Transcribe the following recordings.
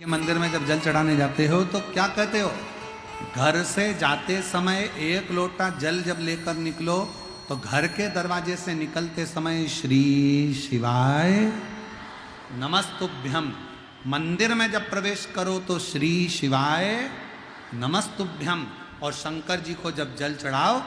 के मंदिर में जब जल चढ़ाने जाते हो तो क्या कहते हो? घर से जाते समय एक लोटा जल जब लेकर निकलो तो घर के दरवाजे से निकलते समय श्री शिवाय नमस्तुभ्यम। मंदिर में जब प्रवेश करो तो श्री शिवाय नमस्तुभ्यम। और शंकर जी को जब जल चढ़ाओ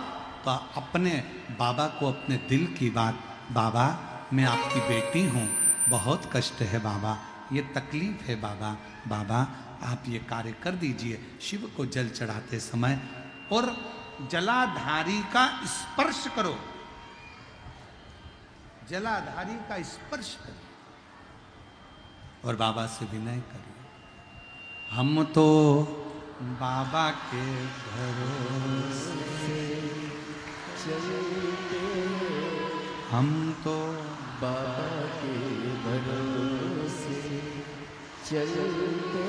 तो अपने बाबा को अपने दिल की बात, बाबा मैं आपकी बेटी हूँ, बहुत कष्ट है बाबा, ये तकलीफ है बाबा, बाबा आप ये कार्य कर दीजिए। शिव को जल चढ़ाते समय और जलाधारी का स्पर्श करो, जलाधारी का स्पर्श करो और बाबा से विनय करिए। हम तो बाबा के भरोसे चलते, हम तो बाबा के भरोसे चलते,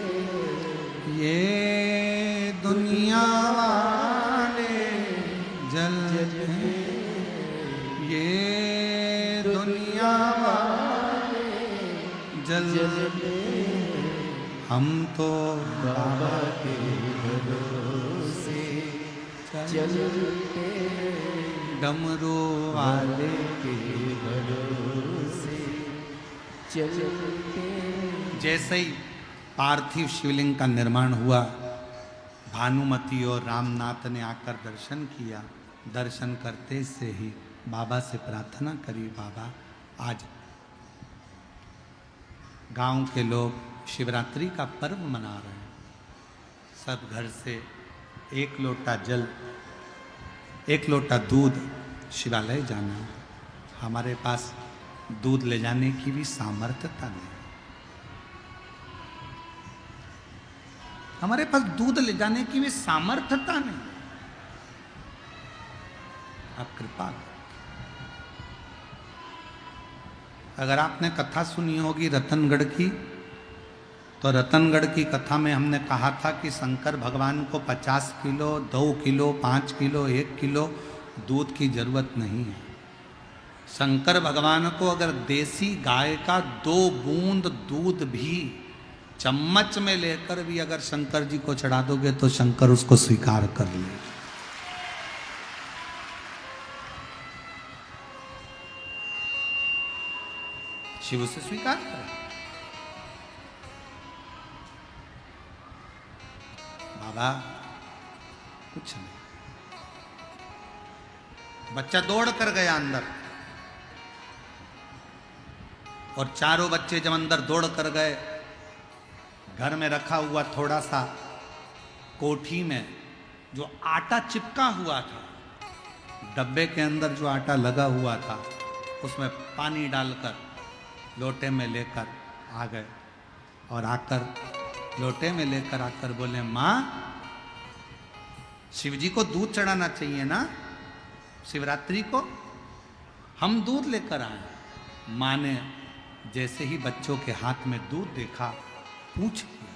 ये दुनिया वाले जलते, ये दुनिया वाले जलते, हम तो बाबा के भरोसे चलते, डमरू वाले के भरोसे चलते। जैसे ही पार्थिव शिवलिंग का निर्माण हुआ, भानुमति और रामनाथ ने आकर दर्शन किया। दर्शन करते से ही बाबा से प्रार्थना करी, बाबा आज गांव के लोग शिवरात्रि का पर्व मना रहे हैं, सब घर से एक लोटा जल, एक लोटा दूध शिवालय जाना है। हमारे पास दूध ले जाने की भी सामर्थ्यता नहीं, हमारे पास दूध ले जाने की भी सामर्थ्यता नहीं। आप कृपा करें। अगर आपने कथा सुनी होगी रतनगढ़ की, तो रतनगढ़ की कथा में हमने कहा था कि शंकर भगवान को 50 किलो, 2 किलो, 5 किलो, 1 किलो दूध की जरूरत नहीं है। शंकर भगवान को अगर देसी गाय का 2 बूंद दूध भी चम्मच में लेकर भी अगर शंकर जी को चढ़ा दोगे तो शंकर उसको स्वीकार कर ले। शिव उसे स्वीकार करे। बाबा कुछ नहीं। बच्चा दौड़ कर गया अंदर, और चारों बच्चे जब अंदर दौड़ कर गए, घर में रखा हुआ थोड़ा सा कोठी में जो आटा चिपका हुआ था, डब्बे के अंदर जो आटा लगा हुआ था, उसमें पानी डालकर लोटे में लेकर आ गए। और आकर लोटे में लेकर आकर बोले, माँ शिवजी को दूध चढ़ाना चाहिए ना शिवरात्रि को, हम दूध लेकर आए। माँ ने जैसे ही बच्चों के हाथ में दूध देखा, पूछ लिया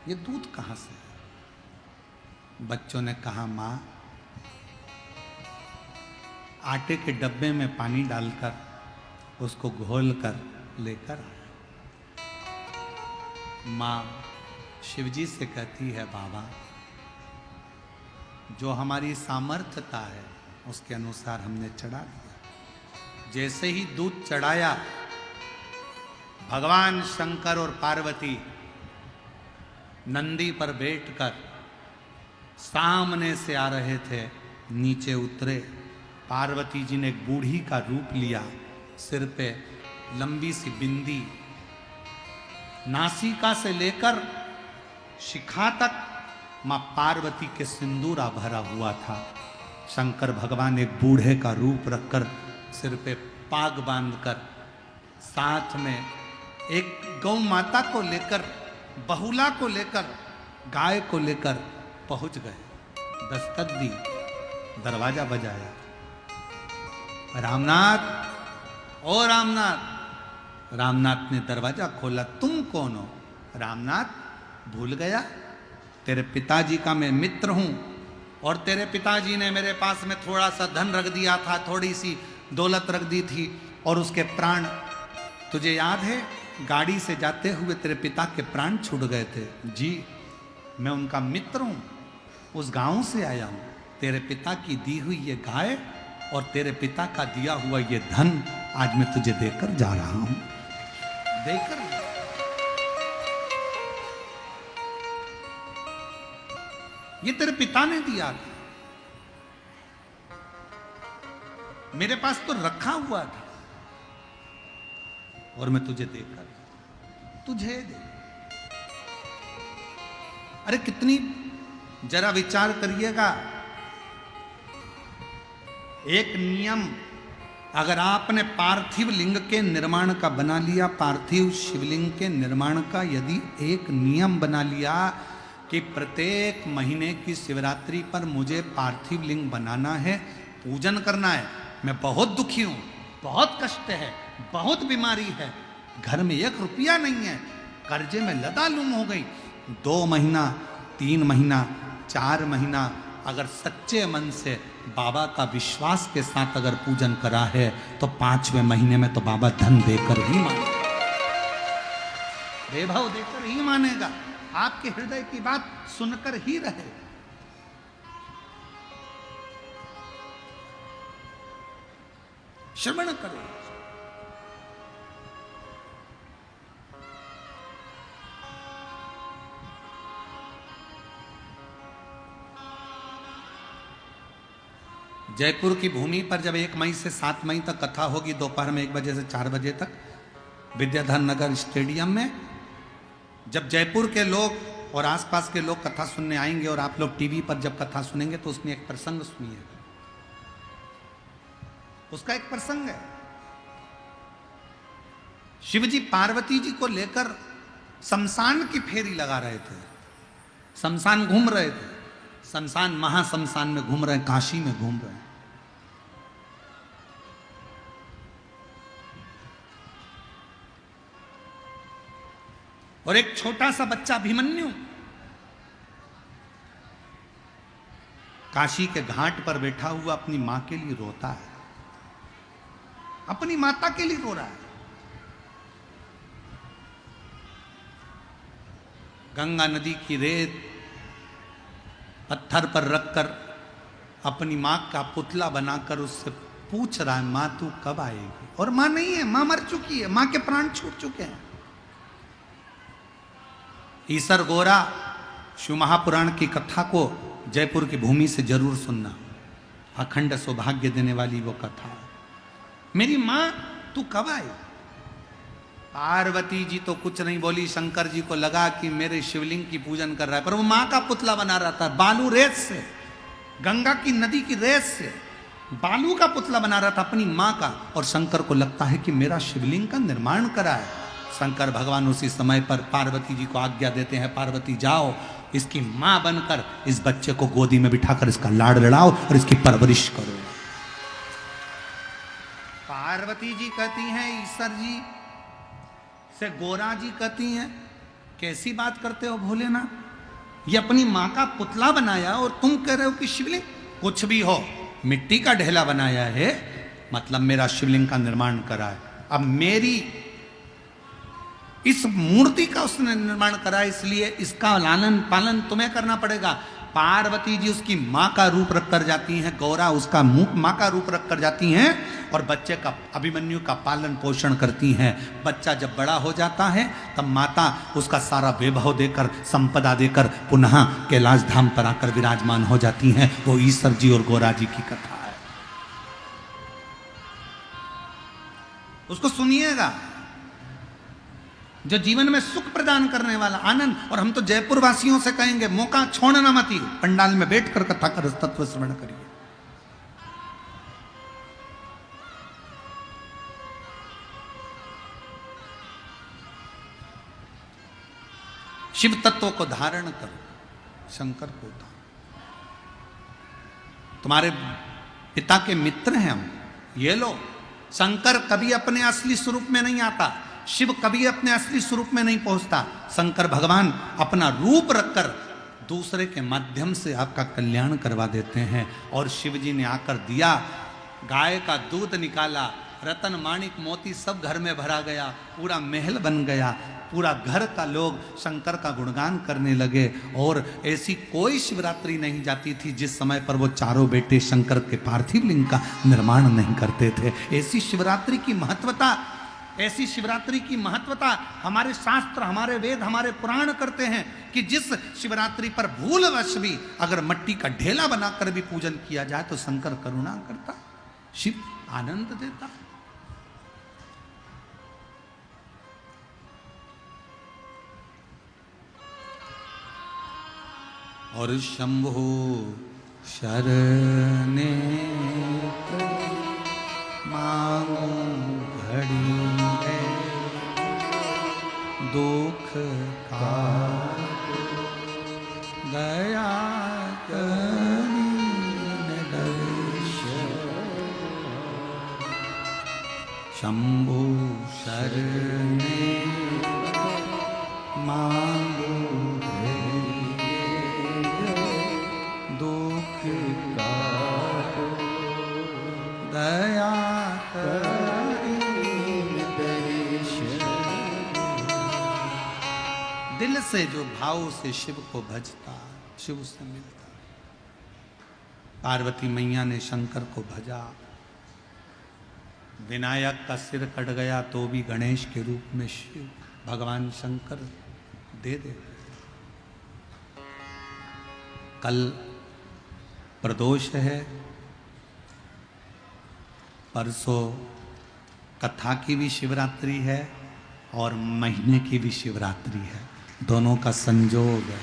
ये दूध कहां से है? बच्चों ने कहा, माँ आटे के डब्बे में पानी डालकर उसको घोल कर लेकर आए। माँ शिवजी से कहती है, बाबा जो हमारी सामर्थ्यता है उसके अनुसार हमने चढ़ा दिया। जैसे ही दूध चढ़ाया, भगवान शंकर और पार्वती नंदी पर बैठकर सामने से आ रहे थे, नीचे उतरे। पार्वती जी ने एक बूढ़ी का रूप लिया, सिर पे लंबी सी बिंदी, नासिका से लेकर शिखा तक मां पार्वती के सिंदूरा भरा हुआ था। शंकर भगवान एक बूढ़े का रूप रखकर सिर पे पाग बांधकर, साथ में एक गौ माता को लेकर, बहुला को लेकर, गाय को लेकर पहुंच गए। दस्तक दी, दरवाजा बजाया, रामनाथ, ओ रामनाथ। रामनाथ ने दरवाजा खोला। तुम कौन हो? रामनाथ भूल गया, तेरे पिताजी का मैं मित्र हूं, और तेरे पिताजी ने मेरे पास में थोड़ा सा धन रख दिया था, थोड़ी सी दौलत रख दी थी, और उसके प्राण तुझे याद है? गाड़ी से जाते हुए तेरे पिता के प्राण छूट गए थे। जी, मैं उनका मित्र हूं, उस गांव से आया हूं। तेरे पिता की दी हुई ये गाय और तेरे पिता का दिया हुआ ये धन आज मैं तुझे देकर जा रहा हूं। देकर ये तेरे पिता ने दिया था, मेरे पास तो रखा हुआ था और मैं तुझे देकर तुझे दे। अरे कितनी, जरा विचार करिएगा। एक नियम अगर आपने पार्थिव लिंग के निर्माण का बना लिया, पार्थिव शिवलिंग के निर्माण का यदि एक नियम बना लिया कि प्रत्येक महीने की शिवरात्रि पर मुझे पार्थिव लिंग बनाना है, पूजन करना है। मैं बहुत दुखी हूं, बहुत कष्ट है, बहुत बीमारी है, घर में 1 रुपया नहीं है, कर्जे में लदालुम हो गई। 2 महीना, 3 महीना, 4 महीना अगर सच्चे मन से बाबा का विश्वास के साथ अगर पूजन करा है तो 5वें महीने में तो बाबा धन देकर ही मानेगा, वैभव देकर ही मानेगा, आपके हृदय की बात सुनकर ही रहे। श्रवण करो। जयपुर की भूमि पर जब 1 मई से 7 मई तक कथा होगी, दोपहर में 1 बजे से 4 बजे तक विद्याधर नगर स्टेडियम में, जब जयपुर के लोग और आसपास के लोग कथा सुनने आएंगे और आप लोग टीवी पर जब कथा सुनेंगे तो उसमें एक प्रसंग सुनिएगा। उसका एक प्रसंग है, शिवजी पार्वती जी को लेकर शमशान की फेरी लगा रहे थे, शमशान घूम रहे थे, शमशान महाशमशान में घूम रहे हैं, काशी में घूम रहे हैं। और एक छोटा सा बच्चा अभिमन्यु काशी के घाट पर बैठा हुआ अपनी मां के लिए रोता है, अपनी माता के लिए रो रहा है। गंगा नदी की रेत पत्थर पर रखकर अपनी मां का पुतला बनाकर उससे पूछ रहा है, मां तू कब आएगी? और मां नहीं है, मां मर चुकी है, मां के प्राण छूट चुके हैं। ईसर गोरा शिव महापुराण की कथा को जयपुर की भूमि से जरूर सुनना, अखंड सौभाग्य देने वाली वो कथा है। मेरी मां तू कब आई? पार्वती जी तो कुछ नहीं बोली, शंकर जी को लगा कि मेरे शिवलिंग की पूजन कर रहा है, पर वो मां का पुतला बना रहा था, बालू रेत से, गंगा की नदी की रेत से बालू का पुतला बना रहा था अपनी मां का। और शंकर को लगता है कि मेरा शिवलिंग का निर्माण करा है। शंकर भगवान उसी समय पर पार्वती जी को आज्ञा देते हैं, पार्वती जाओ इसकी मां बनकर इस बच्चे को गोदी में बिठाकर इसका लाड़ लड़ाओ और इसकी परवरिश करो। पार्वती जी कहती हैं ईश्वर जी से, गोरा जी कहती हैं कैसी बात करते हो भोलेनाथ, ये अपनी मां का पुतला बनाया और तुम कह रहे हो कि शिवलिंग? कुछ भी हो, मिट्टी का ढेला बनाया है, मतलब मेरा शिवलिंग का निर्माण करा है। अब मेरी इस मूर्ति का उसने निर्माण करा, इसलिए इसका लालन पालन तुम्हें करना पड़ेगा। पार्वती जी उसकी मां का रूप रख कर जाती हैं, गौरा उसका मां का रूप रख कर जाती हैं और बच्चे का, अभिमन्यु का पालन पोषण करती हैं। बच्चा जब बड़ा हो जाता है तब माता उसका सारा वैभव देकर, संपदा देकर पुनः कैलाश धाम पर आकर विराजमान हो जाती हैं। वो ईश्वर जी और गौरा जी की कथा है, उसको सुनिएगा, जो जीवन में सुख प्रदान करने वाला आनंद। और हम तो जयपुर वासियों से कहेंगे, मौका छोड़ना मत, पंडाल में बैठकर कथा कर तत्व श्रवण करिए। शिव तत्व को धारण करो, शंकर को धारण। तुम्हारे पिता के मित्र हैं हम, ये लो। शंकर कभी अपने असली स्वरूप में नहीं आता, शिव कभी अपने असली स्वरूप में नहीं पहुंचता। शंकर भगवान अपना रूप रखकर दूसरे के माध्यम से आपका कल्याण करवा देते हैं। और शिव जी ने आकर दिया, गाय का दूध निकाला, रतन माणिक मोती सब घर में भरा गया, पूरा महल बन गया, पूरा घर का लोग शंकर का गुणगान करने लगे। और ऐसी कोई शिवरात्रि नहीं जाती थी जिस समय पर वो चारों बेटे शंकर के पार्थिव लिंग का निर्माण नहीं करते थे। ऐसी शिवरात्रि की महत्वता, ऐसी शिवरात्रि की महत्वता हमारे शास्त्र, हमारे वेद, हमारे पुराण करते हैं कि जिस शिवरात्रि पर भूलवश भी अगर मट्टी का ढेला बनाकर भी पूजन किया जाए तो शंकर करुणा करता, शिव आनंद देता। और शंभो शरणे मांगो घड़ी है, दुख का दया करीन दर्शन। शंभो शरणे मांगो दुख का दया करीन दर्शन। दिल से जो भाव से शिव को भजता, शिव से मिलता। पार्वती मैया ने शंकर को भजा, विनायक का सिर कट गया तो भी गणेश के रूप में शिव भगवान शंकर दे दे। कल प्रदोष है, परसों कथा की भी शिवरात्रि है और महीने की भी शिवरात्रि है, दोनों का संयोग है।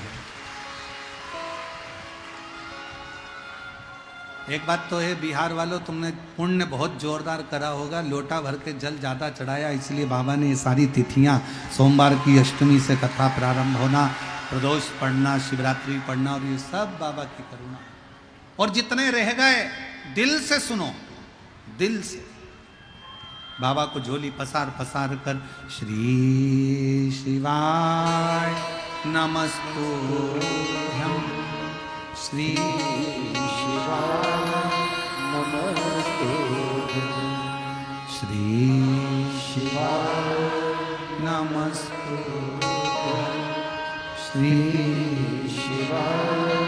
एक बात तो है बिहार वालों, तुमने पुण्य बहुत जोरदार करा होगा, लोटा भर के जल ज़्यादा चढ़ाया, इसलिए बाबा ने ये सारी तिथियां, सोमवार की अष्टमी से कथा प्रारंभ होना, प्रदोष पढ़ना, शिवरात्रि पढ़ना, और ये सब बाबा की करुणा। और जितने रह गए दिल से सुनो, दिल से बाबा को झोली पसार पसार कर श्री शिवाय नमस्तुभ्यं, श्री शिवाय नमस्तुभ्यं, श्री शिवाय नमस्तुभ्यं, श्री शिवाय